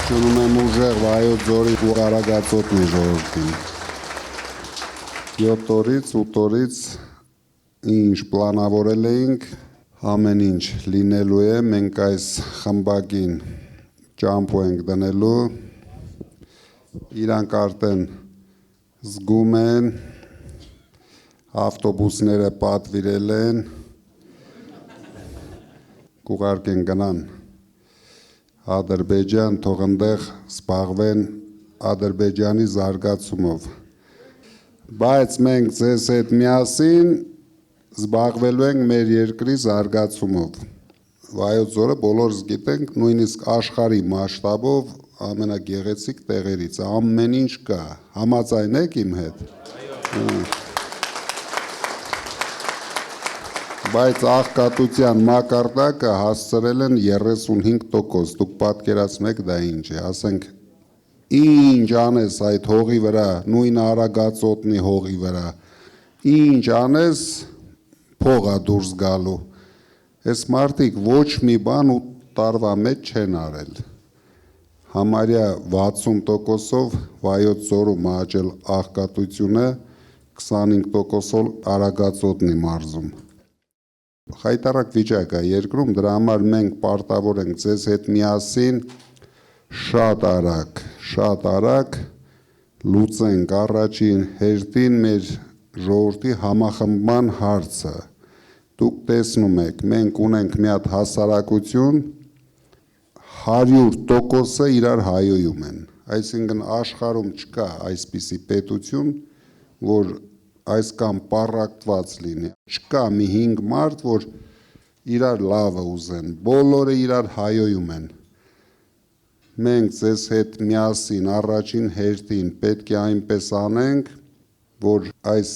Ողջունում եմ ուժեղ Վայոց ձորի ու Արագածոտնի ժողովրդին։ 7 օրից, 8 օրից ինչ պլանավորել էինք, ամեն ինչ լինելու է, մենք այս խմբակին ճամփու ենք դնելու, իրանք արդեն զգում են, ավտոբուսները պատվիրել են, կուղարկեն գնան Ադրբեջան, թող ընդեղ զբաղվեն Ադրբեջանի զարգացումով։ Բայց մենք ձեզ հետ միասին զբաղվելու ենք մեր երկրի զարգացումով։ Վայոց ձորը բոլորս գիտենք, նույնիսկ աշխարհի մասշտաբով ամենագեղեցիկ տեղերից, ամեն ինչ կա, համաձայն եք իմ հետ։ Բայց աղքատության մակարդակը հասցրել են 35%, դուք պատկերացնեք դա ինչ է, ասենք ինչ անես այդ հողի վրա, նույն Արագածոտնի հողի վրա, ինչ անես փողա դուրս գալու, այս մարդիկ ոչ մի բան 8 տարվա մեջ չեն արել, համարյա 60%-ով Վայոց ձորում աճել աղքատությունը, 25%-ով Արագածոտնի մարզում։ Խայտառակ վիճակ է երկրում, դրա համար մենք պարտավոր ենք ձեզ հետ միասին շատ արագ լուծենք առաջին հերթին մեր ժողովրդի համախմբման հարցը։ Դուք տեսնում եք, մենք ունենք մի հատ հասարակություն, 100%-ը իրար հայոյում են, այսինքն աշխարհում չկա այսպիսի պետություն, որ այսքան պառակտված լինի, չկա մի 5 մարդ, որ իրար լավը ուզեն, բոլորը իրար հայոյում են։ Մենք ձեզ հետ միասին առաջին հերթին պետք է այնպես անենք, որ այս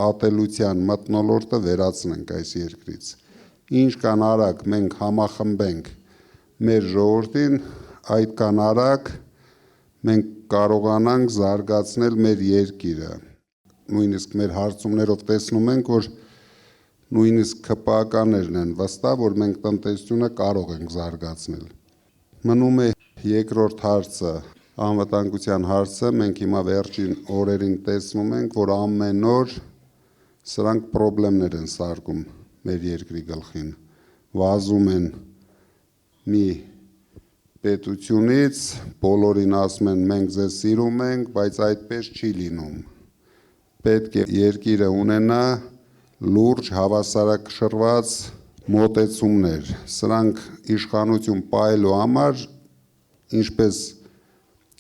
ատելության մթնոլորտը վերացնենք այս երկրից։ Ինչքան արագ մենք համախմբենք մեր ժողովրդին, այդքան արագ մենք կարողանանք զարգացնել մեր երկիրը։ Նույնիսկ մեր հարցումներով տեսնում ենք, որ նույնիսկ ԿՊԱ-ականներն են վստահ, որ մենք տնտեսությունը կարող ենք զարգացնել։ Մնում է երկրորդ հարցը, անվտանգության հարցը, մենք հիմա վերջին օրերին տեսնում ենք, որ ամեն օր սրանք խնդիրներ են սարքում մեր երկրի գլխին, վազում են մի պետությունից, բոլորին ասում են մենք ձեզ սիրում ենք, բայց այդպես չի լինում։ Պետք է երկիրը ունենա լուրջ հավասարակշռված մոտեցումներ, սրանք իշխանություն պահելու համար, ինչպես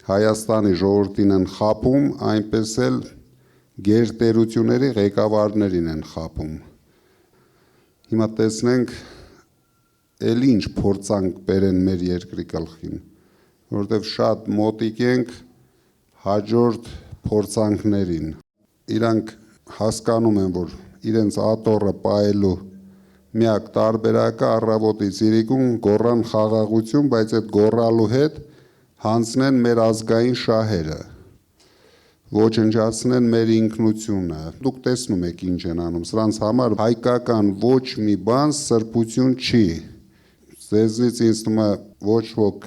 Հայաստանի ժողովրդին են խաբում, այնպես էլ գերտերությունների ղեկավարներին են խաբում։ Հիմա տեսնենք, էլ ինչ փորձանք բերեն մեր երկրի գլխին, որովհետև շատ մոտիկ ենք հաջորդ փորձանքներին։ Իրանք հասկանում են, որ իրենց աթոռը պահելու միակ տարբերակը առավոտից իրիկուն գոռան խաղաղություն, բայց այդ գոռալու հետ հանձնեն մեր ազգային շահերը, ոչնչացնեն մեր ինքնությունը։ Դուք տեսնում եք ինչ են անում, սրանց համար հայկական ոչ մի բան սրբություն չի։ Ձեզնից ինձ թվում է ոչ ոք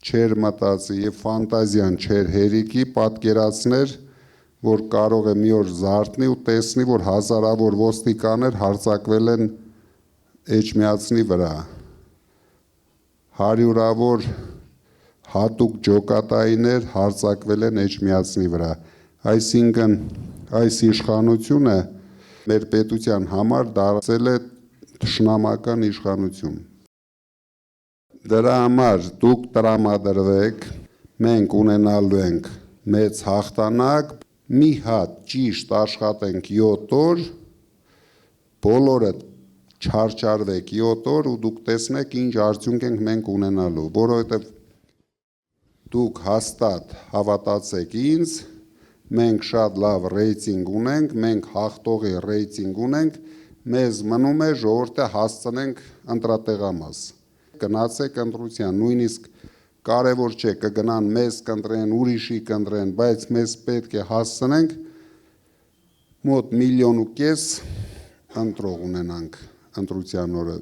չեր մտածի եւ ֆանտազիան չեր հերիքի պատկերացներ, որ կարող է մի օր զարթնի ու տեսնի, որ հազարավոր ոստիկաններ հարձակվել են Էջմիածնի վրա, հարյուրավոր հատուկ ջոկատայիններ հարձակվել են Էջմիածնի վրա, այսինքն այս իշխանությունը մեր պետության համար դարձել է թշնամական իշխանություն։ Դրա համար դուք տրամադրվեք, մենք ունենալու ենք մեծ հաղթանակ, մի հատ ճիշտ աշխատենք 7 օր, բոլորը չարչարվեք 7 օր ու դուք տեսնեք ինչ արդյունք ենք մենք ունենալու, որովհետև դուք հաստատ հավատացեք ինձ, մենք շատ լավ ռեյտինգ ունենք, մենք հաղթողի ռեյտինգ ունենք, մեզ մնում է ժողովրդը հասցնենք ընտրատեղամաս, գնացեք ընտրության, նույնիսկ կարևոր չէ, կգնան մեզ կընտրեն, ուրիշի կընտրեն, բայց մեզ պետք է հասցնենք մոտ 1,5 միլիոն ընտրող ունենանք ընտրության օրը։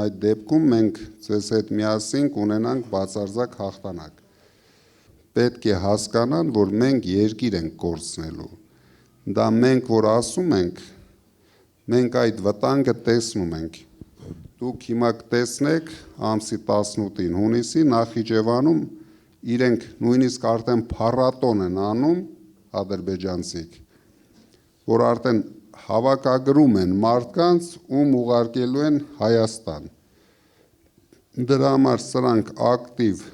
Այդ դեպքում մենք ձեզ հետ միասին կունենանք բացարձակ հաղթանակ։ պետք է հասկանան, որ մենք երկիր ենք կորցնելու։ Դա մենք, որ ասում ենք, մենք այդ վտանգը տեսնում ենք։ Դուք հիմա կտեսնեք ամսի 18-ին հունիսի Նախիջևանում իրենք նույնիսկ արդեն փառատոն են անում ադրբեջանցիք, որ արդեն հավաքագրում են մարդկանց, ում ուղարկելու են Հայաստան։ Դրա համար սրանք ակտիվ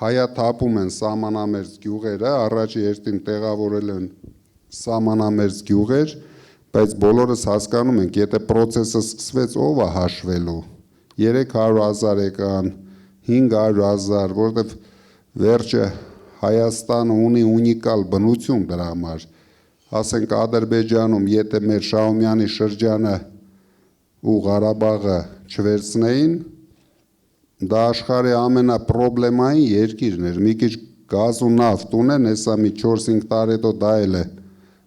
հայաթափում են սահմանամերձ գյուղերը, առաջի հերթին տեղավորել են սահմանամերձ գյուղեր, բայց բոլորս հասկանում ենք, եթե պրոցեսը սկսվեց, ով է հաշվելու, 300,000 եկան, 500,000, որտեվ վերջը Հայաստանը ունի ունիկալ բնություն դրա համար, ասենք Ադրբեջանում, եթե մեր Շահումյանի շրջանը ու Ղարաբաղը չվերցնեին, դա աշխարհի ամենապրոբլեմային երկիրն էր, մի քիչ գազ ու նավթ ունեն, հեսա մի 4-5 տարի հետո դա էլ է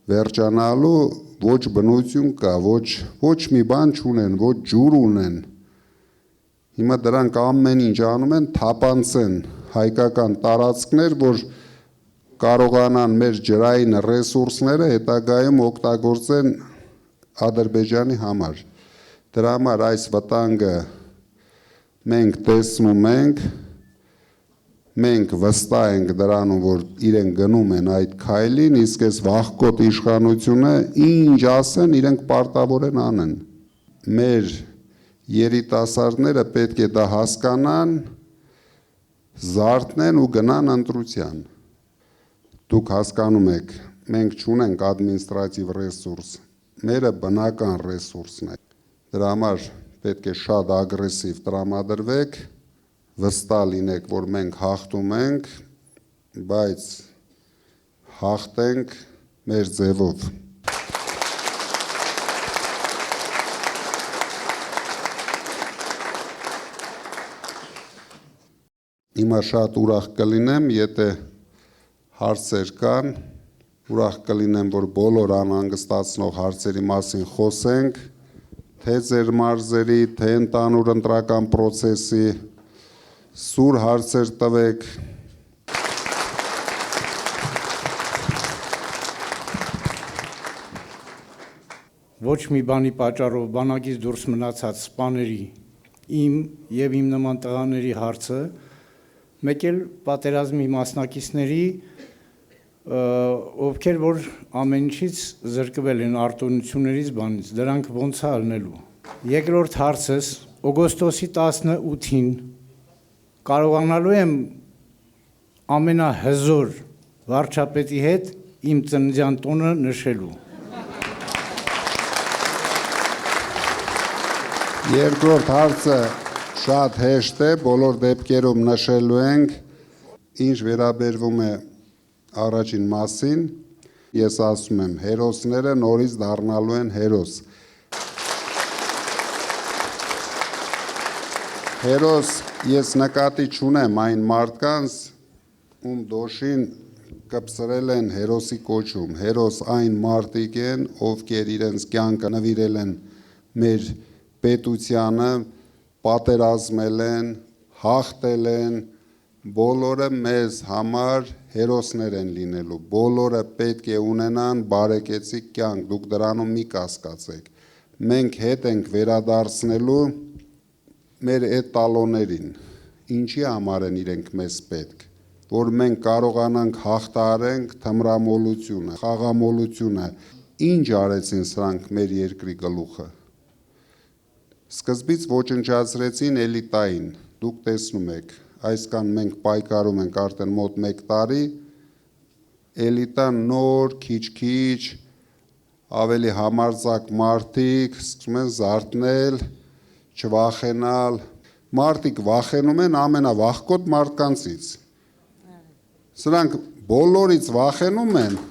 վերջանալու, ոչ բնություն կա, ոչ մի բան չունեն, ոչ ջուր ունեն։ Հիմա դրանք ամեն ինչ անում են, թափանցեն հայկական տարածքներ, որ կարողանան մեր ջրային ռեսուրսները հետագայում օգտագործեն Ադրբեջանի համար։ Դրա համար այս վտանգը մենք տեսնում ենք, մենք վստահ ենք դրանում, որ իրենք գնում են այդ քայլին, իսկ այս վախկոտ իշխանությունը ինչ ասեն, իրենք պարտավոր են անեն։ Մեր երիտասարդները պետք է դա հասկանան, զարթնեն ու գնան ընտրության։ Դուք հասկանում եք, մենք չունենք ադմինիստրատիվ ռեսուրս, մերը բնական ռեսուրսն է։ Դրա համար պետք է շատ ագրեսիվ տրամադրվեք, վստահ լինեք, որ մենք հաղթում ենք, բայց հաղթենք մեր ձևով։ Հիմա շատ ուրախ կլինեմ, եթե հարցեր կան, ուրախ կլինեմ, որ բոլոր անհանգստացնող հարցերի մասին խոսենք, թե ձեր մարզերի, թե ընդհանուր ընտրական պրոցեսի, սուր հարցեր տվեք։ Ոչ մի բանի պատճառով բանակից դուրս մնացած սպաների, իմ եւ իմ նման տղաների հարցը, մեկ էլ պատերազմի մասնակիցների, ովքեր որ ամեն ինչից զրկվել են արտոնություններից բանից, դրանք ոնց է ալնելու։ Երկրորդ հարցս օգոստոսի 18-ին կարողանալու եմ ամենահզոր վարչապետի հետ իմ ծննդյան տոնը նշելու։ Երկրորդ հարցը շատ հեշտ է, բոլոր դեպքերում նշելու ենք, ինչ վերաբերվում է առաջին մասին, ես ասում եմ, հերոսները նորից դառնալու են հերոս։ Հերոս ես նկատի չունեմ այն մարդկանց, ում դոշին կպսրել են հերոսի կոչում, հերոս այն մարդիկ են, ովքեր իրենց կյանքը նվիրել են մեր պետությանը, պատերազմել են, հաղթել են, բոլորը մեզ համար հերոսներ են լինելու, բոլորը պետք է ունենան բարեկեցիկ կյանք, դուք դրանում մի կասկածեք, մենք հետ ենք վերադարձնելու մեր էտալոներին, ինչի համար են իրենք մեզ պետք, որ մենք կարողանանք հաղթահարենք թմրամոլությունը, խաղամոլությունը, ինչ արեցին սրանք մեր երկրի գլուխը, սկզբից ոչնչացրեցին էլիտային, դուք տեսնում եք, այսքան մենք պայքարում ենք արդեն մոտ 1 տարի, էլիտան նոր, քիչ-քիչ, ավելի համարձակ մարդիկ սկսում են զարթնել, չվախենալ, մարդիկ վախենում են ամենավախկոտ մարդկանցից, սրանք բոլորից վախենում են,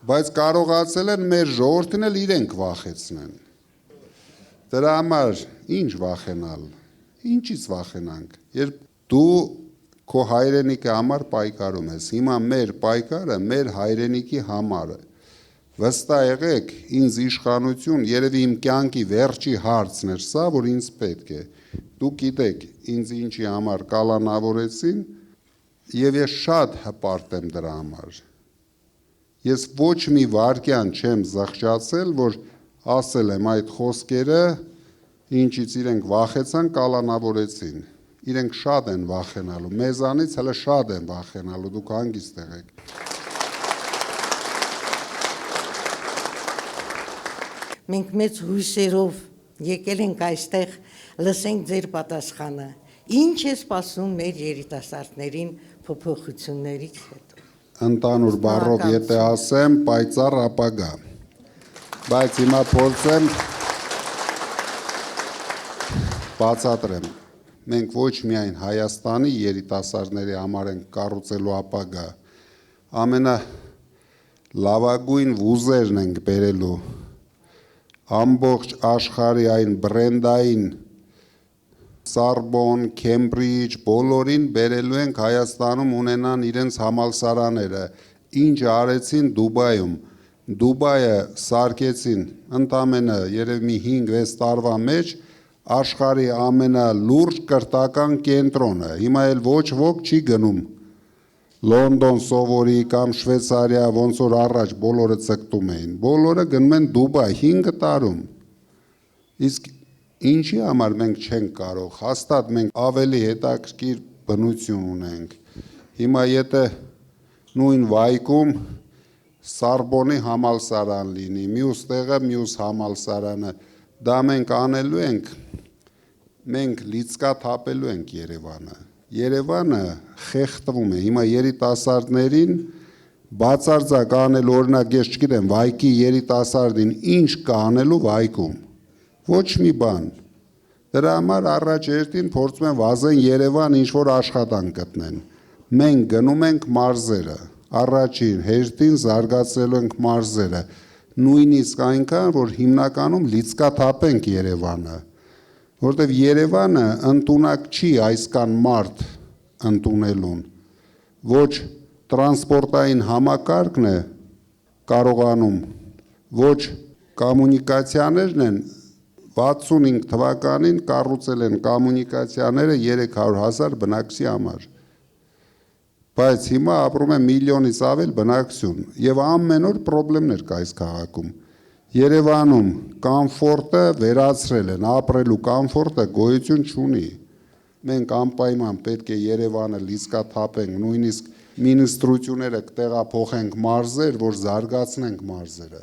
բայց կարողացել են մեր ժողովրդին էլ իրենք վախեցնեն։ Դրա համար ինչ վախենալ, ինչից վախենանք, երբ դու քո հայրենիքի համար պայքարում ես, հիմա մեր պայքարը մեր հայրենիքի համար է, Վստահ եղեք, ինձ իշխանություն, երևի իմ կյանքի վերջի հարցն էր սա, որ ինձ պետք է։ Դուք գիտեք, ինձ ինչի համար կալանավորեցին, եւ ես շատ հպարտ եմ դրա համար։ Ես ոչ մի վարքյան չեմ զղջացել, որ ասել եմ այդ խոսքերը, ինչից իրենք վախեցան, կալանավորեցին։ Իրենք շատ են վախենալու, մեզանից հələ շատ են վախենալու, դուք հանգիստ եղեք։ Մենք մեծ հույսերով եկել ենք այստեղ, լսենք ձեր պատասխանը։ Ինչ է սպասում մեր երիտասարդներին փոփոխություններից հետո։ Ընդանուր բառով եթե ասեմ, պայծառ ապագա։ Բայց հիմա փորձեմ բացատրեմ։ Մենք ոչ միայն Հայաստանի երիտասարդների համար ենք կառուցելու ապագա, ամենալավագույն վուզերն ենք բերելու, ամբողջ աշխարհի այն բրենդային Սորբոն, Քեմբրիջ, բոլորին բերելու ենք Հայաստանում ունենան իրենց համալսարանները, ինչ արեցին Դուբայում։ Դուբայը սարքեցին ընդամենը երևի մի 5-6 տարվա մեջ աշխարհի ամենալուրջ կրթական կենտրոնը։ Հիմա էլ ոչ ոք չի գնում Լոնդոն սովորի կամ Շվեյցարիա, ոնց որ առաջ բոլորը ցկտում էին։ Բոլորը գնում են Դուբայ 5 տարում։ Իսկ ինչի համար մենք չենք կարող, հաստատ մենք ավելի հետաքրքիր բնություն ունենք։ Հիմա եթե նույն վայքում Սորբոնի համալսարան լինի, մյուս տեղը մյուս համալսարանը, դա մենք անելու ենք, մենք լիցկաթափելու ենք Երևանը։ Երևանը խեղդվում է, հիմա երիտասարդներին բացարձակ անել, օրինակ ես չգիտեմ, վայքի երիտասարդին ինչ կա անելու վայքում, ոչ մի բան, դրա համար առաջ երթին փորձում են վազեն Երևան ինչ-որ աշխատանք գտնեն, մենք գնում ենք մարզերը, առաջին հերթին զարգացրելու ենք մարզերը, նույնիսկ այնքան, որ հիմնականում լիցկաթափենք Երևանը, որտեվ Երևանը ընդունակ չի այսքան մարդ ընդունելուն, ոչ տրանսպորտային համակարգն է կարողանում, ոչ կոմունիկացիաներն են 65 թվականին կառուցել են կոմունիկացիաները 300,000 բնակչի համար, բայց հիմա ապրում է միլիոնից ավել բնակչություն եւ ամեն օր խնդիրներ կա այս քաղաքում։ Երևանում կոմֆորտը վերացրել են, ապրելու կոմֆորտը գոյություն չունի։ Մենք անպայման պետք է Երևանը լիցկաթափենք, նույնիսկ մինիստրությունները կտեղափոխենք մարզեր, որ զարգացնենք մարզերը։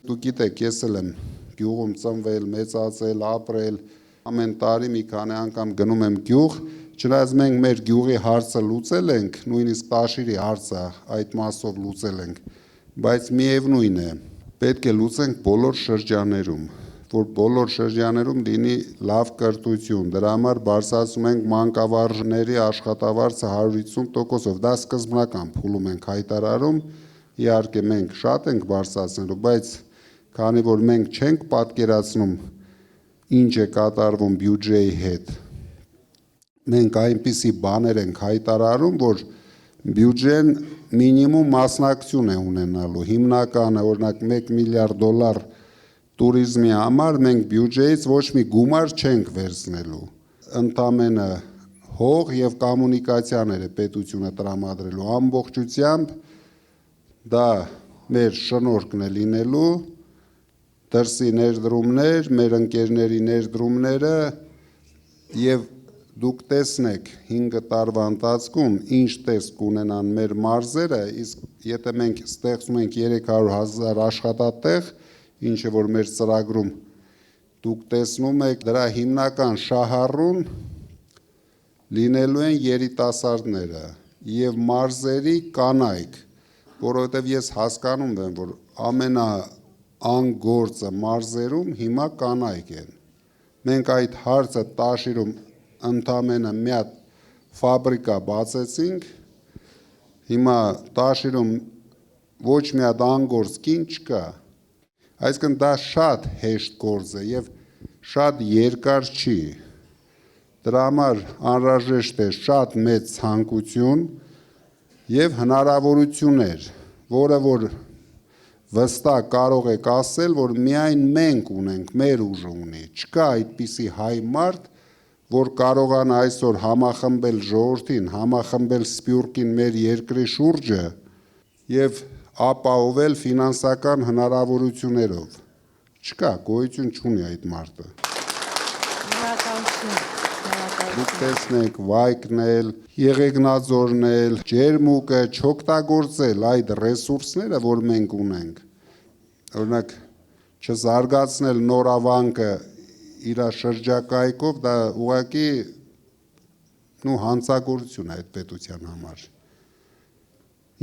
Դուք գիտեք, ես էլ եմ գյուղում ծնվել, մեծացել, ապրել, ամեն տարի մի քանի անգամ գնում եմ գյուղ, չնայած մենք մեր գյուղի հարցը լուծել ենք, նույնիսկ Տաշիրի հարցը այդ մասով լուծել ենք, բայց միևնույն է, պետք է լուծենք բոլոր շրջաներում, որ բոլոր շրջաներում լինի լավ կրթություն, դրա համար բարձրացնում ենք մանկավարժների աշխատավարձը 150%-ով, դա սկզբնական փուլում ենք հայտարարում, իհարկե մենք շատ ենք բարձրացնելու, բայց քանի որ մենք չենք պատկերացնում ինչ է կատարվում բյուջեի հետ, մենք այնպիսի բաներ ենք հայտարարում, որ բյուջեն մինիմում մասնակցություն է ունենալու, հիմնականը օրինակ $1 միլիարդ տուրիզմի համար մենք բյուջեից ոչ մի գումար չենք վերցնելու, ընդամենը հող եւ կոմունիկացիաներ է պետությունը տրամադրելու, ամբողջությամբ դա մեր շնորհքն է լինելու, դրսի ներդրումներ, մեր ընկերների ներդրումները եւ դուք տեսնեք 5 տարվա ընթացքում ինչ տեսք ունենան մեր մարզերը, իսկ եթե մենք ստեղծում ենք 300,000 աշխատատեղ, ինչը որ մեր ծրագրում դուք տեսնում եք, դրա հիմնական շահառուն լինելու են երիտասարդները եւ մարզերի կանայք, որովհետեւ ես հասկանում եմ, որ ամենաանգործը մարզերում հիմա կանայք են։ Մենք այդ հարցը Տաշիրում ընդամենը մի հատ ֆաբրիկա բացեցինք, հիմա Տաշիրում ոչ մի հատ անգործ կին չկա, այսինքն դա շատ հեշտ գործ է եւ շատ երկար չի, դրա համար անհրաժեշտ է շատ մեծ ցանկություն եւ հնարավորություններ, որը որ վստահ կարող եք ասել, որ միայն մենք ունենք, մեր ուժը ունի, չկա այդպիսի հայ մարդ, որ կարողանա այսօր համախմբել ժողովրդին, համախմբել սփյուռքին մեր երկրի շուրջը եւ ապահովել ֆինանսական հնարավորություններով։ Չկա, գոյություն չունի այդ մարդը։ Դուք տեսնեք Վայկն էլ, Եղեգնաձորն էլ, Ջերմուկը չօգտագործել այդ ռեսուրսները, որ մենք ունենք։ Օրինակ, չզարգացնել Նորավանքը իր շրջակայքով, դա ուղղակի հանցագործություն է այդ պետության համար։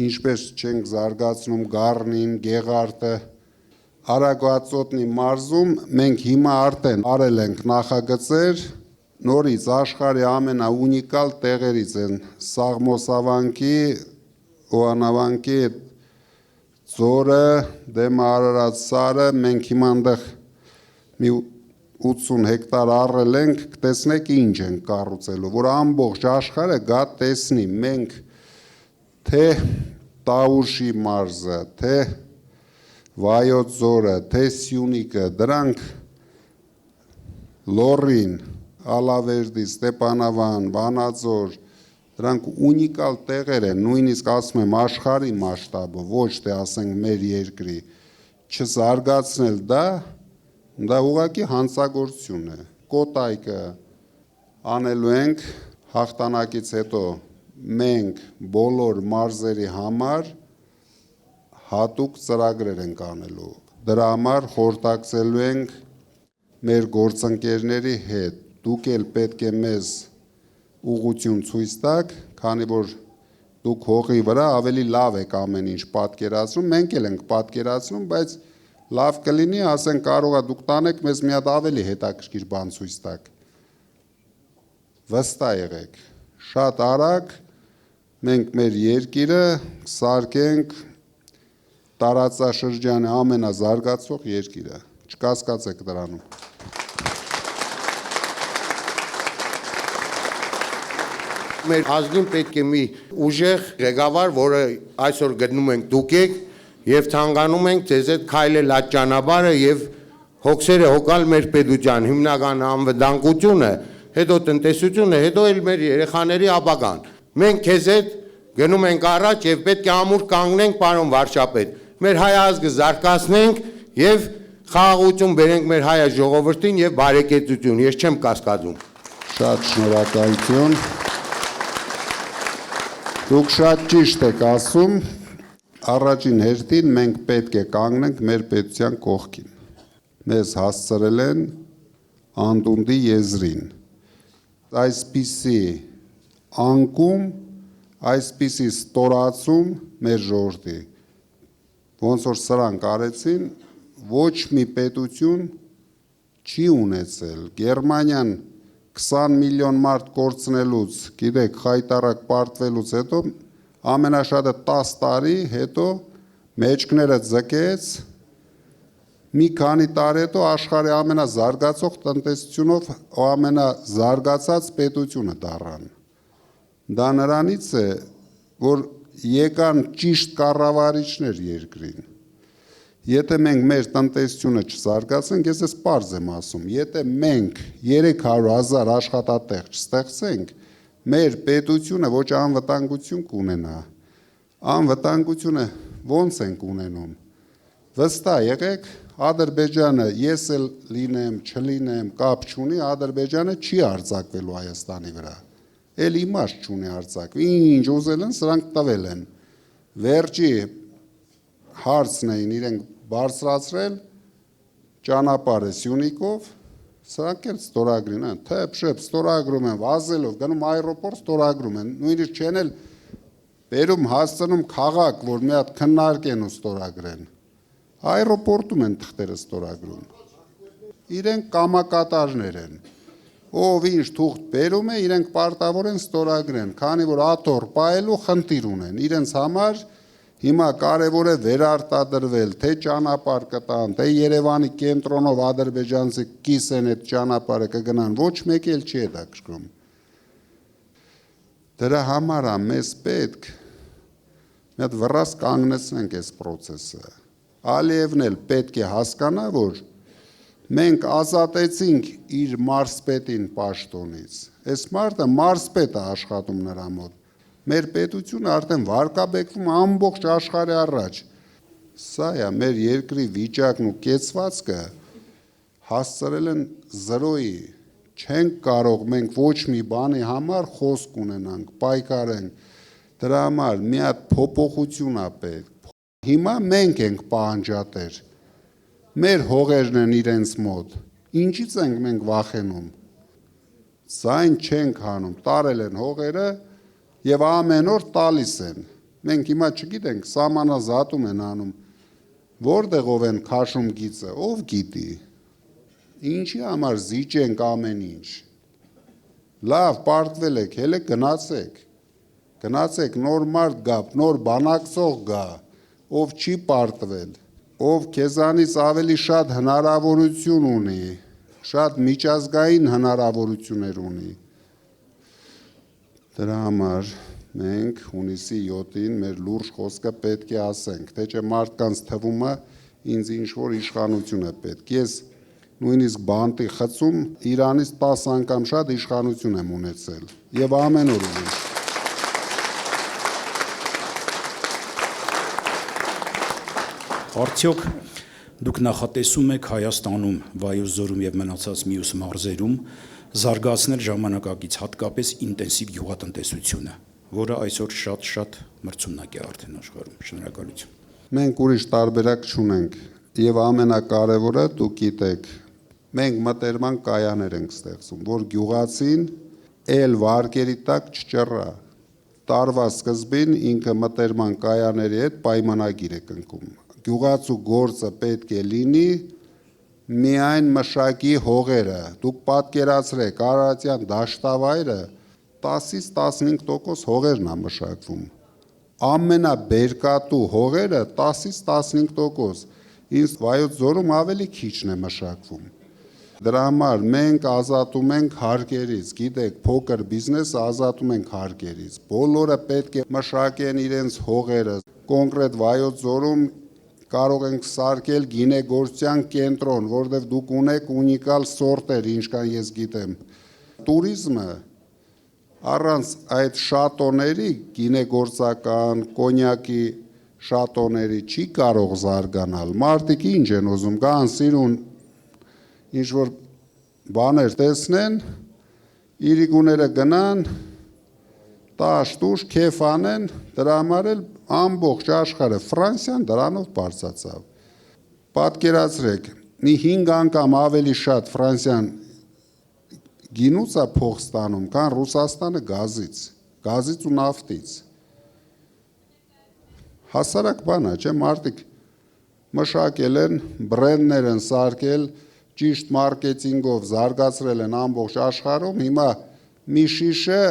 Ինչպես չենք զարգացնում Գառնին, Գեղարդը, Արագածոտնի մարզում մենք հիմա արդեն արել ենք նախագծեր, նորից աշխարհի ամենաունիկալ տեղերից են Սաղմոսավանքի, Օանավանքի ձորը, Դեմը Արարած սարը, մենք հիմա այնտեղ մի 80 հեկտար առել ենք, տեսնեք ինչ ենք կառուցելու, որ ամբողջ աշխարհը գա տեսնի, մենք թե Տաուշի մարզը, թե Վայոց ձորը, թե Սյունիքը, դրանք Լոռին, Ալավերդի, Ստեփանավան, Վանաձոր, դրանք ունիկալ տեղեր են, նույնիսկ ասում եմ աշխարհի մասշտաբով, ոչ թե ասենք մեր երկրի, չզարգացնել դա ուղղակի հանցագործություն է։ Կոտայքը անելու ենք հաղթանակից հետո մենք բոլոր մարզերի համար հատուկ ծրագրեր ենք անելու։ Դրա համար խորհրդակցելու ենք մեր գործընկերների հետ։ Դուք էլ պետք է մեզ ուղղություն ցույց տաք, քանի որ դուք հողի վրա ավելի լավ եք ամեն ինչ պատկերացնում, մենք էլ ենք պատկերացնում, բայց լավ կլինի, ասենք կարող է դուք տանեք մեզ մի հատ ավելի հետաքրքիր բան ցույց տաք։ Վստահ եղեք, շատ արագ մենք մեր երկիրը սարքենք տարածաշրջանի ամենազարգացող երկիրը, չկասկածեք դրանում։ Մեր ազգին պետք է մի ուժեղ ղեկավար, որը այսօր գտնում ենք դուք եք եւ ցանկանում ենք ձեզ հետ քայլել այդ ճանապարհը եւ հոգսերը հոգալ մեր պետության հիմնական անվտանգությունը, հետո տնտեսությունը, հետո էլ մեր երեխաների ապագան։ Մենք քեզ հետ գնում ենք առաջ եւ պետք է ամուր կանգնենք, պարոն վարչապետ։ Մեր հայ ազգը զարգացնենք եւ խաղաղություն բերենք մեր հայ ժողովրդին եւ բարեկեցություն։ Ես չեմ կասկածում։ Շատ շնորհակալություն։ Դուք շատ ճիշտ եք ասում, առաջին հերթին մենք պետք է կանգնենք մեր պետության կողքին։ Մեզ հասցրել են անդունդի եզրին։ Այսպիսի անկում, այսպիսի ստորացում մեր ժողովրդի, ոնց որ սրանք արեցին, ոչ մի պետություն չի ունեցել։ Գերմանիան 20 միլիոն մարդ կորցնելուց, գիտեք, խայտարակ պարտվելուց հետո ամենաշատը 10 տարի հետո մեջքները ձգեց, մի քանի տարի հետո աշխարհի ամենազարգացող տնտեսությունով ամենազարգացած պետությունը դառան։ Դա նրանից է, որ եկան ճիշտ կառավարիչներ երկրին։ Եթե մենք մեր տնտեսությունը չզարգացնենք, ես էս պարզ եմ ասում, եթե մենք 300,000 աշխատատեղ չստեղծենք, մեր պետությունը ոչ անվտանգություն կունենա։ Անվտանգությունը ոնց ենք ունենում։ Վստահ եղեք, Ադրբեջանը ես էլ լինեմ, չլինեմ, կապ չունի, Ադրբեջանը չի արձակվելու Հայաստանի վրա։ Էլ իմաստ չունի արձակվի, ինչ ուզել են, սրանք տվել են։ Վերջի հարցն էին իրենք բարձրացրել ճանապարհը Սյունիքով, սրանք էլ ստորագրին են, թեփ-շեփ ստորագրում են, վազելով գնում այրոպորտ ստորագրում են, նույնիսկ չեն էլ բերում հասցնում քաղաք, որ մի հատ քննարկեն ու ստորագրեն։ Այրոպորտում են թղթերը ստորագրում։ Իրենք կամակատարներ են։ Ով ինչ թուղթ բերում է, իրենք պարտավոր են ստորագրեն, քանի որ աթոռ պահելու խնդիր ունեն։ Իրենց համար հիմա կարևոր է վերարտադրվել, թե ճանապարհ կտան, թե Երևանի կենտրոնով ադրբեջանցի կիսեն այդ ճանապարհը կգնան, ոչ մեկ էլ չի հետաքրքրում։ Դրա համար է մեզ պետք մի հատ վռած կանգնեցնենք այս process-ը։ Ալիևն էլ պետք է հասկանա, որ մենք ազատեցինք իր մարզպետին պաշտոնից։ Այս մարդը մարզպետ է աշխատում նրա մոտ։ Մեր պետությունը արդեն վարկաբեկվում ամբողջ աշխարհի առաջ։ Սա է մեր երկրի վիճակն ու կեցվածքը հասցրել են 0-ի։ Չենք կարող մենք ոչ մի բանի համար խոսք ունենանք, պայքարենք։ Դրա համար մի հատ փոփոխություն է պետք։ Հիմա մենք ենք պահանջատեր։ Մեր հողերն են իրենց մոտ։ Ինչից ենք մենք վախենում։ Ձայն չենք հանում, տարել են հողերը եւ ամեն օր տալիս են։ Մենք հիմա չգիտենք, սահմանազատում են անում։ Որտեղով են քաշում գիծը, ով գիտի։ Ինչի համար զիջենք ամեն ինչ։ Լավ, պարտվել եք, հələ գնացեք։ Գնացեք, նոր մարդ գա, նոր բանակցող գա, ով չի պարտվել, ով քեզանից ավելի շատ հնարավորություն ունի, շատ միջազգային հնարավորություններ ունի։ Դրա համար մենք հունիսի 7-ին մեր լուրջ խոսքը պետք է ասենք, թե չէ մարդկանց թվում է ինձ ինչ-որ իշխանություն է պետք։ Ես նույնիսկ բանտի խցում Իրանից 10 անգամ շատ իշխանություն եմ ունեցել եւ ամեն օր ունեմ։ Արդյոք դուք նախատեսում եք Հայաստանում, Վայոց ձորում եւ մնացած մյուս մարզերում զարգացնել ժամանակակից հատկապես ինտենսիվ գյուղատնտեսությունը, որը այսօր շատ մրցունակ է արդեն աշխարհում։ Շնորհակալություն։ Մենք ուրիշ տարբերակ չունենք եւ ամենակարևորը դուք գիտեք, մենք մտերման կայաներ ենք ստեղծում, որ գյուղացին էլ վարկերի տակ չճռա։ Տարվա սկզբին ինքը մտերման կայաների հետ պայմանագիր է կնքում։ Գյուղացու գործը պետք է լինի միայն մշակի հողերը։ Դուք պատկերացրեք, Արարատյան դաշտավայրը 10-ից 15% հողերն է մշակվում։ Ամենաբերկատու հողերը 10-ից 15%։ Ինձ Վայոց ձորում ավելի քիչն է մշակվում։ Դրա համար մենք ազատում ենք հարկերից, գիտեք, փոքր բիզնեսը ազատում ենք հարկերից։ Բոլորը պետք է մշակեն իրենց հողերը։ Կոնկրետ Վայոց ձորում կարող ենք սարքել գինեգործության կենտրոն, որտեղ դուք ունեք ունիկալ սորտեր, ինչքան ես գիտեմ։ Տուրիզմը առանց այդ շատոների, գինեգործական, կոնյակի շատոների չի կարող զարգանալ։ Մարդիկ ինչ են ուզում, գան սիրուն ինչ-որ բաներ տեսնեն, իրիկուները գնան, տաշ-տուշ, քեֆ անեն, դրա համար էլ ամբողջ աշխարհը Ֆրանսիան դրանով բարձրացավ։ Պատկերացրեք, մի 5 անգամ ավելի շատ Ֆրանսիան գինուց է փող ստանում, քան Ռուսաստանը գազից ու նավթից։ Հասարակ բան է, չէ՞, մարդիկ մշակել են, բրենդներ են սարքել, ճիշտ մարքեթինգով զարգացրել են ամբողջ աշխարհում, հիմա մի շիշը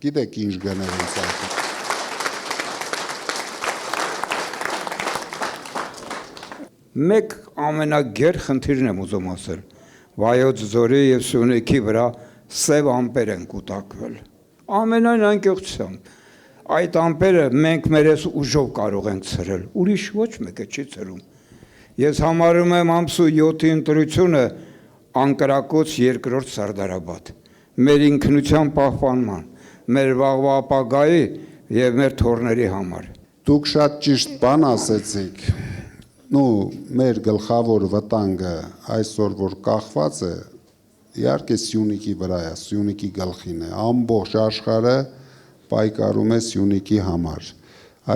գիտեք ինչ գներ են սարքում։ Մեկ ամենագեր խնդիրն եմ ուզում ասել, Վայոց ձորի եւ Սյունիքի վրա սև ամպեր են կուտակվել։ Ամենայն անկեղծությամբ այդ ամպերը մենք մերես ուժով կարող ենք ցրել, ուրիշ ոչ մեկը չի ցրում։ Ես համարում եմ ամսու 7-ի ընտրությունը անկրակոց երկրորդ Սարդարաբադ, մեր ինքնության պահպանման, մեր վաղվա ապագայի եւ մեր թորների համար։ Դուք շատ ճիշտ բան ասեցիք։ Մեր գլխավոր վտանգը այսօր որ կախված է, իհարկե Սյունիքի վրա է, Սյունիքի գլխին է, ամբողջ աշխարհը պայքարում է Սյունիքի համար։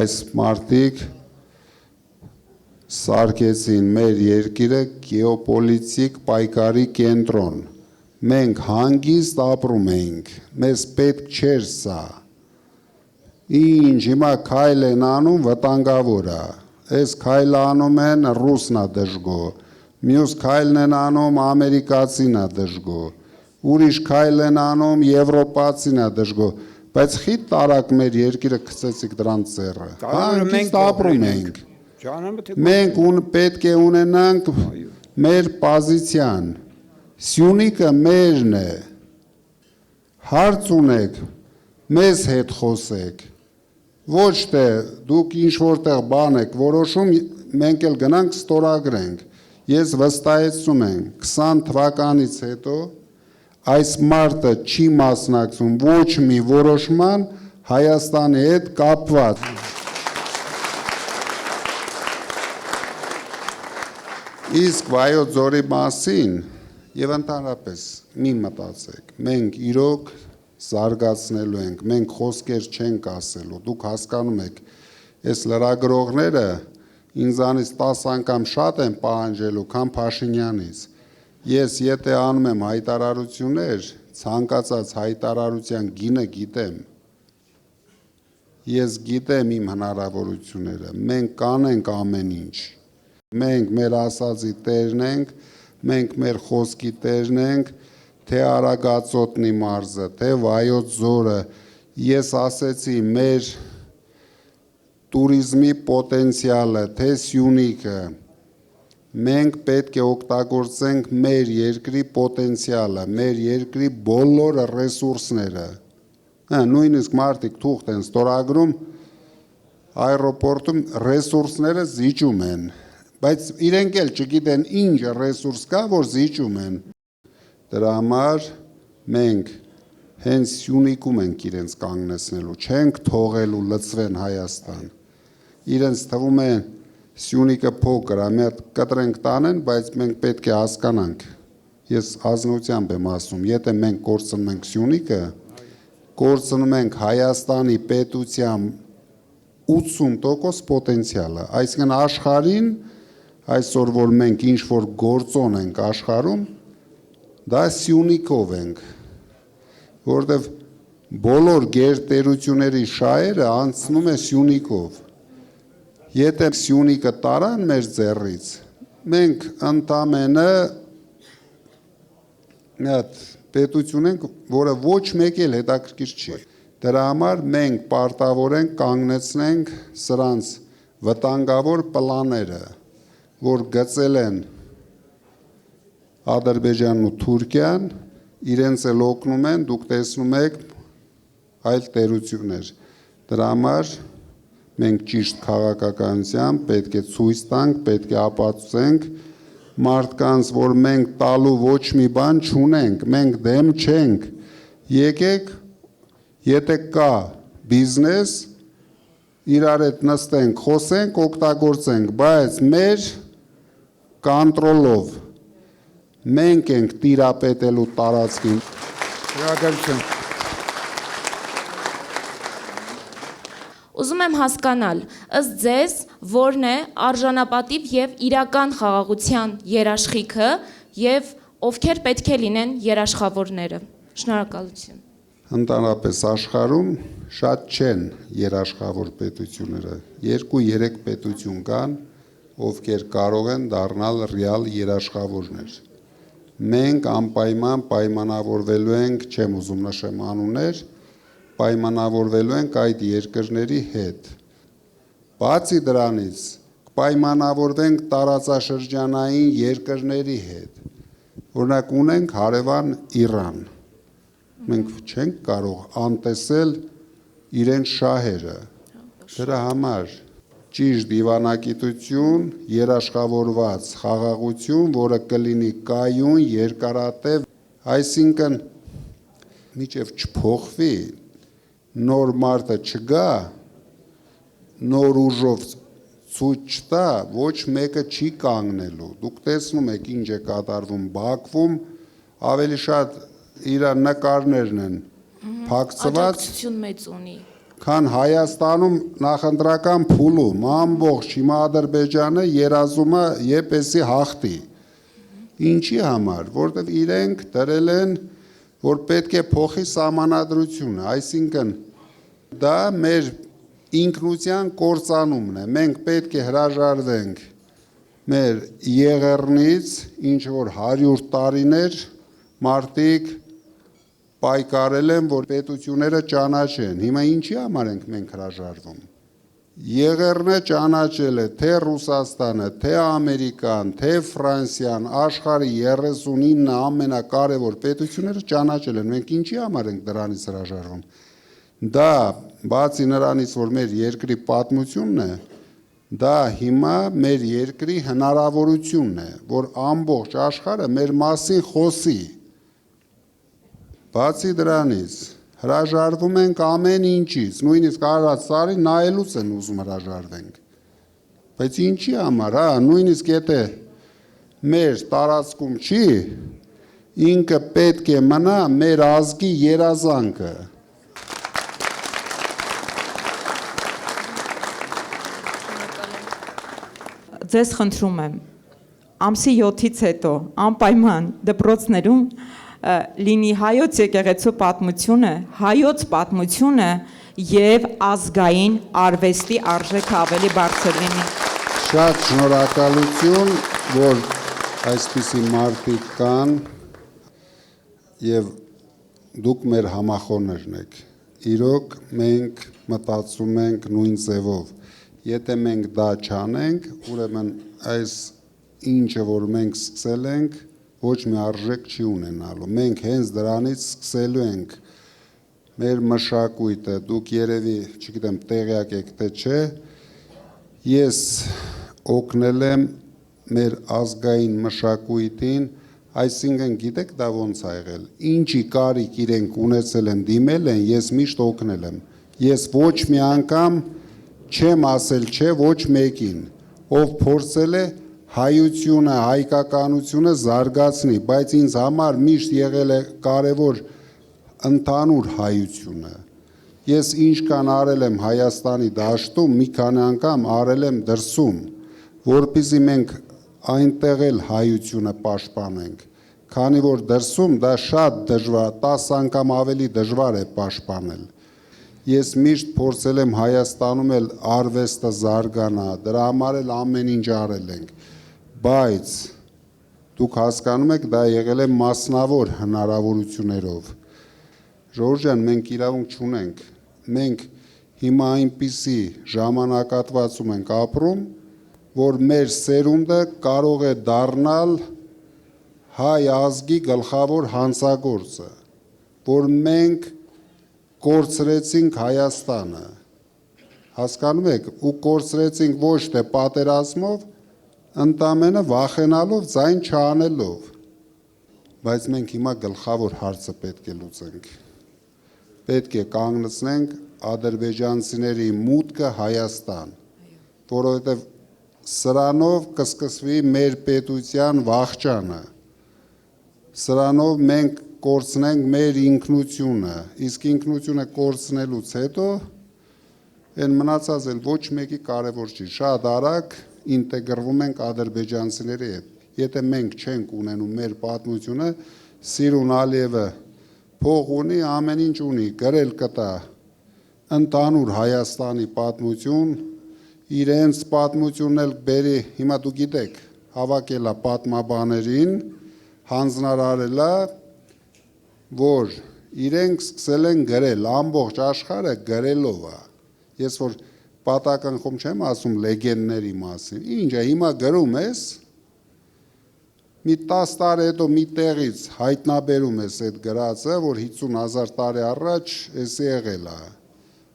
Այս մարդիկ սարքեցին մեր երկիրը գեոպոլիտիկ պայքարի կենտրոն։ Մենք հանգիստ ապրում էինք, մեզ պետք չէր սա։ Ինչ հիմա քայլ են անում, վտանգավոր է։ Այս քայլը անում են ռուսնա դժգո, մյուս քայլն են անում ամերիկացին է դժգո, ուրիշ քայլ են անում եվրոպացին է դժգո, բայց խիտ տարակ մեր երկիրը գցեցիք դրանց ձեռը։ Հանգիստ ապրում ենք։ Մենք պետք է ունենանք մեր պոզիցիան։ Սյունիքը մերն է։ Հարց ունեք, մեզ հետ խոսեք։ Ոչ թե դուք ինչ որտեղ բան եք որոշում, մենք էլ գնանք ստորագրենք։ Ես վստահեցնում եմ 20 թվականից հետո այս մարտը չի մասնակցում ոչ մի որոշման Հայաստանի հետ կապված։ Իսկ Վայոց ձորի մասին եւ ընդհանրապես մի մտածեք, մենք իրոք զարգացնելու ենք, մենք խոսքեր չենք ասելու, դուք հասկանում եք, այս լրագրողները ինձանից 10 անգամ շատ են պահանջելու, քան Փաշինյանից։ Ես եթե անում եմ հայտարարություններ, ցանկացած հայտարարության գինը գիտեմ։ Ես գիտեմ իմ հնարավորությունները, մենք կանենք ամեն ինչ։ Մենք մեր ասածի տերն ենք, մենք մեր խոսքի տերն ենք, թե Արագածոտնի մարզը, թե Վայոց ձորը, ես ասեցի մեր տուրիզմի պոտենցիալը, թե Սյունիքը, մենք պետք է օգտագործենք մեր երկրի պոտենցիալը, մեր երկրի բոլոր ռեսուրսները, նույնիսկ մարդիկ թուղթ են ստորագրում, այռոպորտում ռեսուրսները զիջում են, բայց իրենք էլ չգիտեն ինչ ռեսուրս կա, որ զիջում են, դրա համար մենք հենց Սյունիքում ենք իրենց կանգնեցնելու, չենք թողելու լծվեն Հայաստան, իրենց թվում է Սյունիքը փոքր, մի հատ կտրենք տանեն, բայց մենք պետք է հասկանանք, ես ազնությամբ եմ ասում, եթե մենք կորցնում ենք Սյունիքը, կորցնում ենք Հայաստանի պետության 80% պոտենցիալը, այսինքն աշխարհին այսօր որ մենք ինչ որ գործոն ենք աշխարհում, դա Սյունիքով ենք, որտեվ բոլոր գերտերությունների շահերը անցնում է Սյունիքով։ Եթե Սյունիքը տարան մեր ձեռից, մենք ընդամենը պետություն ենք, որը ոչ մեկ էլ հետաքրքիր չի։ Դրա համար մենք պարտավոր ենք կանգնեցնենք սրանց վտանգավոր պլանները, որ գծել են Ադրբեջանն ու Թուրքիան, իրենց էլ օգնում են, դուք տեսնում եք այլ տերություններ։ Դրա համար մենք ճիշտ քաղաքականությամբ պետք է ցույց տանք, պետք է ապացուցենք մարդկանց, որ մենք տալու ոչ մի բան չունենք, մենք դեմ չենք։ Եկեք, եթե կա բիզնես, իրար հետ նստենք, խոսենք, օգտագործենք, բայց մեր կոնտրոլով մենք ենք տիրապետելու տարածքին։ Շնորհակալություն։ Ուզում եմ հասկանալ, ըստ ձեզ, որն է արժանապատիվ եւ իրական խաղաղության երաշխիքը եւ ովքեր պետք է լինեն երաշխավորները։ Շնորհակալություն։ Ընդհանրապես աշխարհում շատ չեն երաշխավոր պետությունները, 2-3 պետություն կան, ովքեր կարող են դառնալ ռեալ երաշխավորներ։ Մենք անպայման պայմանավորվելու ենք, չեմ ուզում նշեմ անուններ, պայմանավորվելու ենք այդ երկրների հետ։ Բացի դրանից, պայմանավորվենք տարածաշրջանային երկրների հետ։ Օրինակ ունենք հարևան Իրան։ Մենք չենք կարող անտեսել իրենց շահերը։ Դրա համար ճիշտ դիվանագիտություն, երաշխավորված խաղաղություն, որը կլինի կայուն, երկարատև, այսինքն միջև չփոխվի, նոր մարդը չգա, նոր ուժով ցույց չտա, ոչ մեկը չի կանգնելու։ Դուք տեսնում եք ինչ է կատարվում Բաքվում, ավելի շատ իր նկարներն են փակցված, Աջակցություն մեծ ունի։ քան Հայաստանում նախընտրական փուլում ամբողջ հիմա Ադրբեջանը երազում է եպեսի հաղթի։ Ինչի համար, որտեղ իրենք դրել են, որ պետք է փոխի սահմանադրությունը, այսինքն դա մեր ինքնության կործանումն է, մենք պետք է հրաժարվենք մեր եղեռնից, ինչ որ 100 տարիներ մարդիկ պայքարել են, որ պետությունները ճանաչեն, հիմա ինչի համար ենք մենք հրաժարվում։ Եղեռնը ճանաչել է թե Ռուսաստանը, թե Ամերիկան, թե Ֆրանսիան, աշխարհի 39 ամենակարևոր պետությունները ճանաչել են, մենք ինչի համար ենք դրանից հրաժարվում։ Դա բացի նրանից, որ մեր երկրի պատմությունն է, դա հիմա մեր երկրի հնարավորությունն է, որ ամբողջ աշխարհը մեր մասին խոսի։ Բացի դրանից հրաժարվում ենք ամեն ինչից, նույնիսկ արած սարի նայելուց են ուզում հրաժարվենք։ Բայց ինչի համար, նույնիսկ եթե մեր տարածքում չի, ինքը պետք է մնա մեր ազգի երազանքը։ Ձեզ խնդրում եմ, ամսի 7-ից հետո անպայման դպրոցներում լինի հայոց եկեղեցու պատմությունը, հայոց պատմությունը եւ ազգային արվեստի արժեքը ավելի բարձր լինի։ Շատ շնորհակալություն, որ այսպիսի մարդիկ կան եւ դուք մեր համախոհներն եք։ Իրոք մենք մտածում ենք նույն ձևով։ Եթե մենք դա չանենք, ուրեմն այս ինչը, որ մենք սկսել ենք, ոչ մի արժեք չի ունենալու։ Մենք հենց դրանից սկսելու ենք մեր մշակույթը, դուք երևի, չգիտեմ, տեղյակ եք թե չէ, ես օգնել եմ մեր ազգային մշակույթին, այսինքն գիտեք դա ոնց ա եղել, ինչի կարիք իրենք ունեցել են, դիմել են, ես միշտ օգնել եմ։ Ես ոչ մի անգամ չեմ ասել չէ ոչ մեկին, ով փորձել է հայությունը, հայկականությունը զարգացնի, բայց ինձ համար միշտ եղել է կարևոր ընդհանուր հայությունը։ Ես ինչքան արել եմ Հայաստանի դաշտում, մի քանի անգամ արել եմ դրսում, որպեսզի մենք այնտեղ էլ հայությունը պաշտպանենք, քանի որ դրսում դա շատ դժվար, 10 անգամ ավելի դժվար է պաշտպանել։ Ես միշտ փորձել եմ Հայաստանում էլ արվեստը զարգանա, դրա համար էլ ամեն ինչ արել ենք, բայց դուք հասկանում եք, դա եղել է մասնավոր հնարավորություններով։ Ժողովուրդ ջան, մենք իրավունք չունենք, մենք հիմա այնպիսի ժամանակատվածում ենք ապրում, որ մեր սերունդը կարող է դառնալ հայ ազգի գլխավոր հանցագործը, որ մենք կորցրեցինք Հայաստանը, հասկանում եք, ու կորցրեցինք ոչ թե պատերազմով, ընդամենը վախենալով, ձայն չանելով, բայց մենք հիմա գլխավոր հարցը պետք է լուծենք, պետք է կանգնեցնենք ադրբեջանցիների մուտքը Հայաստան, որովհետև սրանով կսկսվի մեր պետության վախճանը, սրանով մենք կորցնենք մեր ինքնությունը, իսկ ինքնությունը կորցնելուց հետո այն մնացած էլ ոչ մեկի կարևոր չի, շատ արագ ինտեգրվում ենք ադրբեջանցիների հետ։ Եթե մենք չենք ունենում մեր պատմությունը, Սիրուն Ալիևը փող ունի, ամեն ինչ ունի, գրել կտա ընդհանուր Հայաստանի պատմություն, իրենց պատմությունն էլ բերի, հիմա դու գիտեք, հավաքելա պատմաբաներին, հանձնարարելա, որ իրենք սկսել են գրել, ամբողջ աշխարհը գրելով է։ Ես որ պատականքում չեմ ասում լեգենդների մասին, ինչ է, հիմա գրում ես, մի 10 տարի հետո մի տեղից հայտնաբերում ես այդ գրածը, որ 50,000 տարի առաջ էսի եղել է։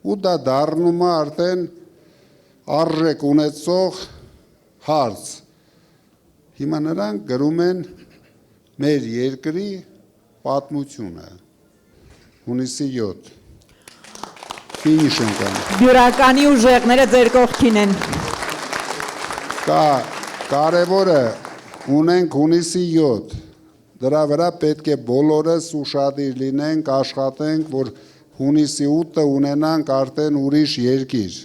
Ու դա դառնում է արդեն արժեք ունեցող հարց։ Հիմա նրանք գրում են մեր երկրի պատմությունը, հունիսի 7, ֆինիշ ենք անում։ Բյուրականի ուժեղները ձեր կողքին են։ Կարևորը ունենք հունիսի 7, դրա վրա պետք է բոլորս ուշադիր լինենք, աշխատենք, որ հունիսի 8-ը ունենանք արդեն ուրիշ երկիր։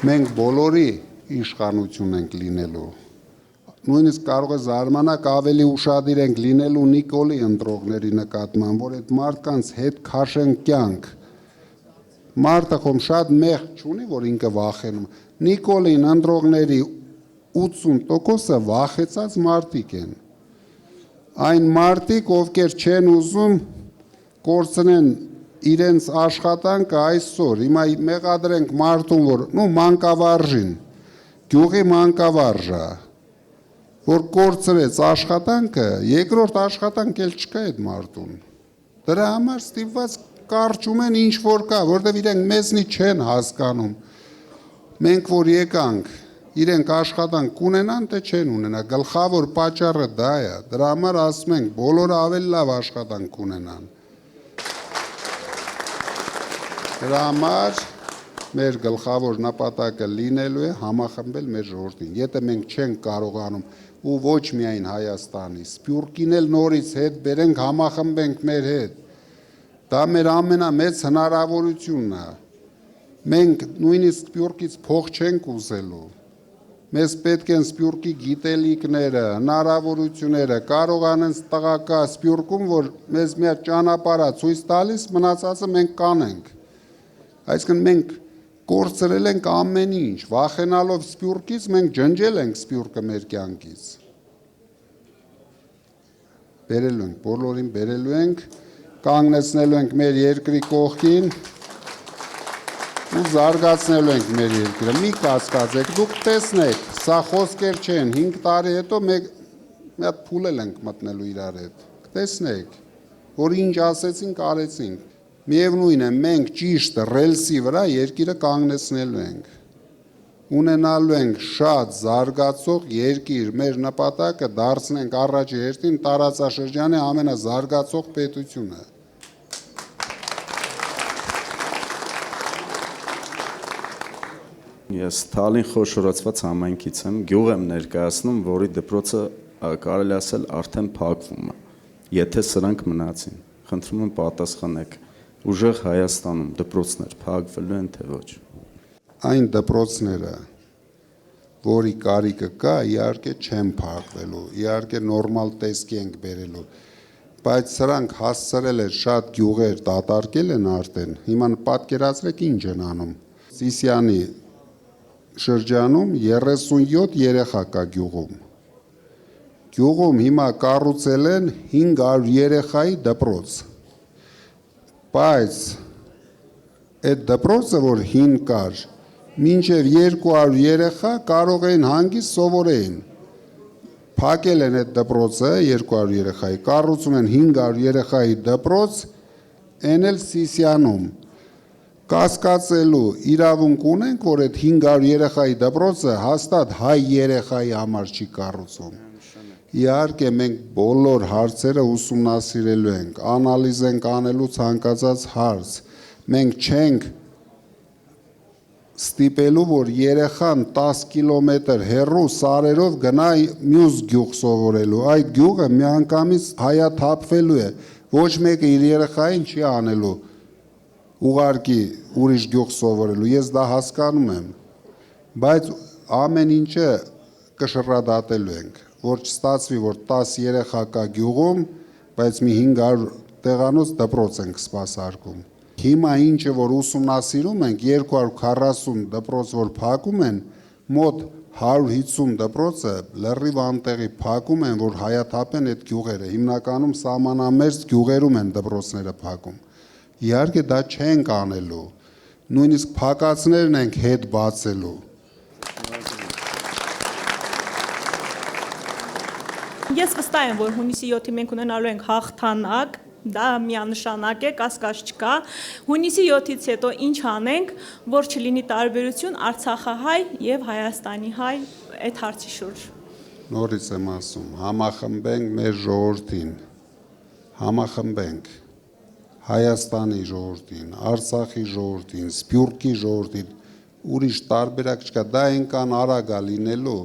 Մենք բոլորի իշխանություն ենք լինելու։ Նույնիսկ կարող է զարմանաք ավելի ուշադիր ենք լինելու Նիկոլի ընտրողների նկատմամբ, որ այդ մարդկանց հետ քաշեն կյանք։ Մարդը խոմ շատ մեղք չունի, որ ինքը վախենում։ Նիկոլին ընտրողների 80%-ը վախեցած մարդիկ են։ Այն մարդիկ, ովքեր չեն ուզում կորցնեն իրենց աշխատանքը այսօր, հիմա մեղադրենք մարդուն, որ մանկավարժին, գյուղի մանկավարժը, որ կորցրեց աշխատանքը, երկրորդ աշխատանք էլ չկա այդ մարդուն։ Դրա համար ստիպված կարճում են ինչ որ կա, որտեղ իրենք մեզնից չեն հասկանում։ Մենք որ եկանք, իրենք աշխատանք կունենան, թե չեն ունենա։ Գլխավոր պատճառը դա է։ Դրա համար ասում ենք, բոլորը ավելի լավ աշխատանք կունենան։ Դրա համար մեր գլխավոր նպատակը լինելու է համախմբել մեր ժողովրդին։ Եթե մենք չենք կարողանում ու ոչ միայն Հայաստանի, Սփյուռքին էլ նորից հետ բերենք, համախմբենք մեր հետ։ Դա մեր ամենամեծ հնարավորությունն է։ Մենք նույնիսկ Սփյուռքից փող չենք ուզելու։ Մեզ պետք են Սփյուռքի գիտելիքները, հնարավորությունները, կարողանեն տղակա Սփյուռքում, որ մեզ մի հատ ճանապարհ ցույց տալիս, մնացածը մենք կանենք։ Այսինքն մենք կորցրել ենք ամեն ինչ, վախենալով Սփյուռքից մենք ջնջել ենք Սփյուռքը մեր կյանքից։ Բերելու ենք, բոլորին բերելու ենք, կանգնեցնելու ենք մեր երկրի կողքին ու զարգացնելու ենք մեր երկրը։ Մի կասկածեք, դուք տեսնեք, սա խոսքեր չեն, 5 տարի հետո մենք մի հատ փուլել ենք մտնելու իրար հետ։ Տեսնեք, որ ինչ ասեցինք, արեցինք։ Միևնույն է, մենք ճիշտ ռելսի վրա երկիրը կանգնեցնելու ենք։ Ունենալու ենք շատ զարգացող երկիր, մեր նպատակը դարձնենք առաջի հերթին տարածաշրջանի ամենազարգացող պետությունը։ Ես Թալին խոշորացված համայնքից եմ, գյուղ եմ ներկայացնում, որի դպրոցը կարելի ասել արդեն փակվում է։ Եթե սրանք մնացին, խնդրում եմ պատասխանեք, ուժեղ Հայաստանում դպրոցներ փակվելու են թե ոչ։ Այն դպրոցները, որի կարիքը կա, իհարկե չեն փակվելու, իհարկե նորմալ տեսքի ենք բերելու, բայց սրանք հասցրել են շատ գյուղեր դատարկել են արդեն, հիմա պատկերացրեք ինչ են անում։ Սիսիանի շրջանում 37 երեխա կա գյուղում։ Գյուղում հիմա կառուցել են 500 երեխայի դպրոց։ Բայց այդ դպրոցը, որ հին կար, մինչև 200 երեխա կարող էին հանգիստ սովորեին։ Փակել են այդ դպրոցը 200 երեխայի, կառուցում են 500 երեխայի դպրոց, այն էլ Սիսիանում։ Կասկածելու իրավունք ունենք, որ այդ 500 երեխայի դպրոցը հաստատ հայ երեխայի համար չի կառուցում։ Իհարկե մենք բոլոր հարցերը ուսումնասիրելու ենք, անալիզ ենք անելու ցանկացած հարց։ Մենք չենք ստիպելու, որ երեխան 10 կիլոմետր հեռու սարերով գնա մյուս գյուղ սովորելու։ Այդ գյուղը միանգամից հայաթափվելու է։ Ոչ մեկը իր երեխային չի անելու ուղարկի ուրիշ գյուղ սովորելու, ես դա հասկանում եմ, բայց ամեն ինչը կշռադատելու ենք, որ չստացվի, որ 10 երեխա կա գյուղում, բայց մի 500 տեղանոց դպրոց ենք սպասարկում։ Հիմա ինչը, որ ուսումնասիրում ենք, 240 դպրոց, որ փակում են, մոտ 150 դպրոցը լրիվ անտեղի փակում են, որ հայաթափեն այդ գյուղերը, հիմնականում սահմանամերձ գյուղերում են դպրոցները փակում։ Իհարկե դա չենք անելու, նույնիսկ փակածներն ենք հետ բացելու։ Ես վստահ եմ, որ հունիսի 7-ին մենք ունենալու ենք հաղթանակ, դա միանշանակ է, կասկած չկա։ Հունիսի 7-ից հետո ինչ անենք, որ չլինի տարբերություն Արցախահայ եւ Հայաստանի հայ այդ հարցի շուրջ։ Նորից եմ ասում, համախմբենք մեր ժողովրդին, համախմբենք Հայաստանի ժողովրդին, Արցախի ժողովրդին, Սփյուռքի ժողովրդին, ուրիշ տարբերակ չկա, դա այնքան արագ է լինելու։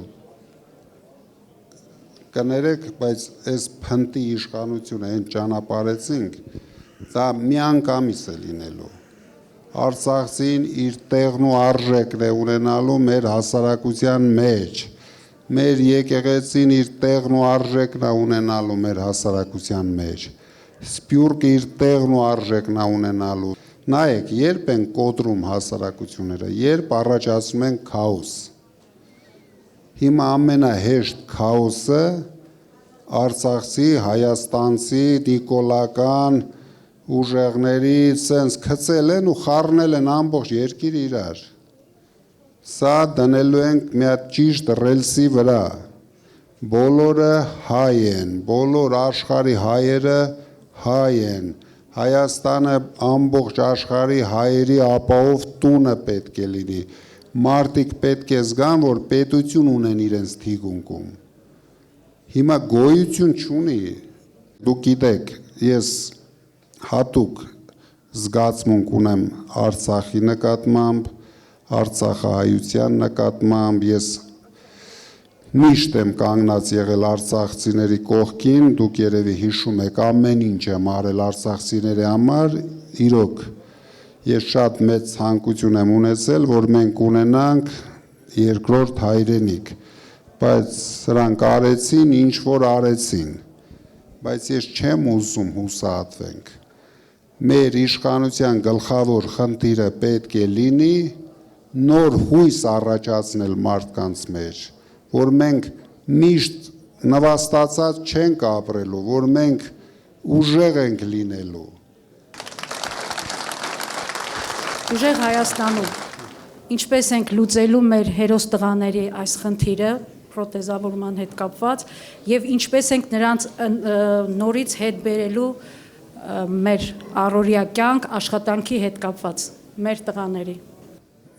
Կներեք, բայց այս փնտի իշխանությունը այն ճանապարհեցինք, դա միանգամից է լինելու։ Արցախցին իր տեղն ու արժեքն է ունենալու մեր հասարակության մեջ։ Մեր եկեղեցին իր տեղն ու արժեքն է ունենալու մեր հասարակության մեջ։ Սփյուռքը իր տեղն ու արժեքն է ունենալու։ Նայեք, երբ են կոտրում հասարակությունները, երբ առաջացնում են քաոս։ Հիմա ամենահեշտ քաոսը արցախցի, հայաստանցի, նիկոլական ուժեղների սենց գցել են ու խառնել են ամբողջ երկիրը իրար։ Սա դնելու ենք մի հատ ճիշտ ռելսի վրա։ Բոլորը հայ են, բոլոր աշխարհի հայերը հայ են, Հայաստանը ամբողջ աշխարհի հայերի ապահով տունը պետք է լինի։ Մարդիկ պետք է զգան, որ պետություն ունեն իրենց թիկունքում։ Հիմա գոյություն չունի։ Դուք գիտեք, ես հատուկ զգացմունք ունեմ Արցախի նկատմամբ, արցախահայության նկատմամբ, ես միշտ եմ կանգնած եղել արցախցիների կողքին, դուք երևի հիշում եք, ամեն ինչ եմ արել արցախցիների համար, իրոք ես շատ մեծ ցանկություն եմ ունեցել, որ մենք ունենանք երկրորդ հայրենիք, բայց սրանք արեցին, ինչ որ արեցին, բայց ես չեմ ուզում հուսահատվենք։ Մեր իշխանության գլխավոր խնդիրը պետք է լինի նոր հույս առաջացնել մարդկանց մեջ, որ մենք միշտ նվաստացած չենք ապրելու, որ մենք ուժեղ ենք լինելու։ Ուժեղ Հայաստանում ինչպես ենք լուծելու մեր հերոս տղաների այս խնդիրը պրոթեզավորման հետ կապված եւ ինչպես ենք նրանց նորից հետ բերելու մեր առօրյա կյանք աշխատանքի հետ կապված մեր տղաների։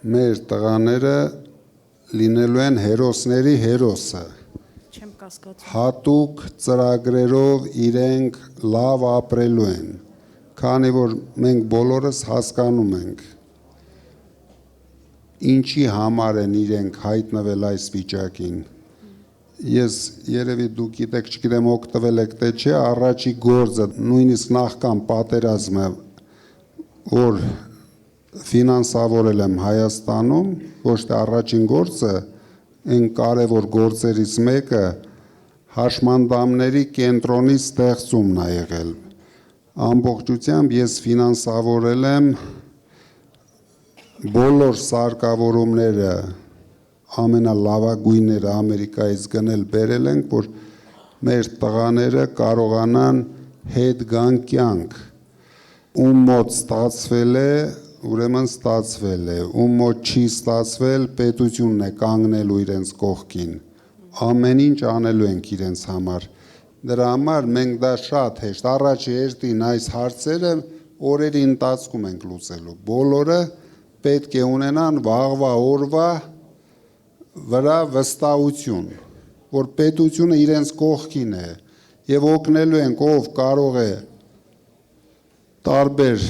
Մեր տղաները լինելու են հերոսների հերոսը։ Չեմ կասկածում։ Հատուկ ծրագրերով իրենք լավ ապրելու են, քանի որ մենք բոլորս հասկանում ենք, ինչի համար են իրենք հայտնվել այս վիճակին։ Ես երևի դուք գիտեք, չգիտեմ օգտվել եք թե չէ, առաջի գործը, նույնիսկ նախքան պատերազմը, որ ֆինանսավորել եմ Հայաստանում, ոչ թե առաջին գործը, այն կարևոր գործերից մեկը հաշմանդամների կենտրոնի ստեղծումն է եղել։ Ամբողջությամբ ես ֆինանսավորել եմ բոլոր սարքավորումները, ամենալավագույնները Ամերիկայից գնել բերել ենք, որ մեր տղաները կարողանան հետ գան կյանք։ Ում մոտ ստացվել է, ուրեմն ստացվել է, ում մոտ չի ստացվել, պետությունն է կանգնելու իրենց կողքին, ամեն ինչ անելու ենք իրենց համար։ Դրա համար մենք դա շատ հեշտ, առաջի հերթին այս հարցերը օրերի ընթացքում ենք լուծելու, բոլորը պետք է ունենան վաղվա օրվա վրա վստահություն, որ պետությունը իրենց կողքին է եւ օգնելու ենք, ով կարող է տարբեր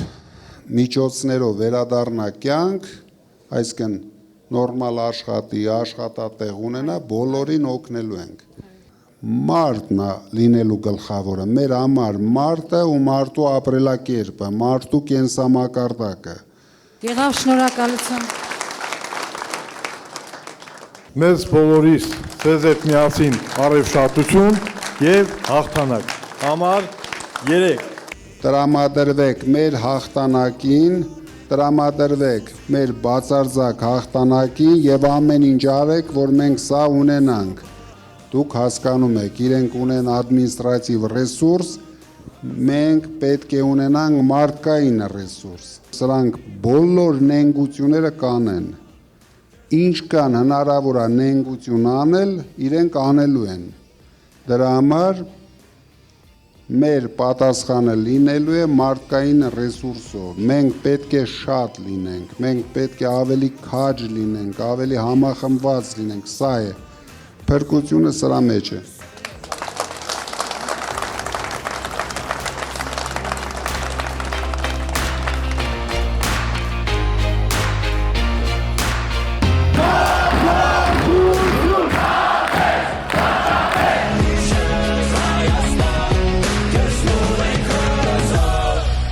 միջոցներով վերադառնա կյանք, այսինքն նորմալ աշխատի, աշխատատեղ ունենա, բոլորին օգնելու ենք։ Մարդն է լինելու գլխավորը, մեր համար մարդը ու մարդու ապրելակերպը, մարդու կենսամակարդակը։ Եղավ, շնորհակալություն։ Մեզ բոլորիս ձեզ հետ միասին առևշատություն եւ հաղթանակ։ Համար 3 Տրամադրվեք մեր հաղթանակին, տրամադրվեք մեր բացարձակ հաղթանակին եւ ամեն ինչ արեք, որ մենք սա ունենանք։ Դուք հասկանում եք, իրենք ունեն ադմինիստրատիվ ռեսուրս, մենք պետք է ունենանք մարդկային ռեսուրս։ Սրանք բոլոր նենգությունները կանեն։ Ինչքան հնարավոր է նենգություն անել, իրենք անելու են։ Դրա համար մեր պատասխանը լինելու է մարդկային ռեսուրսով։ Մենք պետք է շատ լինենք, մենք պետք է ավելի քաջ լինենք, ավելի համախմբված լինենք, սա է։ Փրկությունը սրա մեջ է։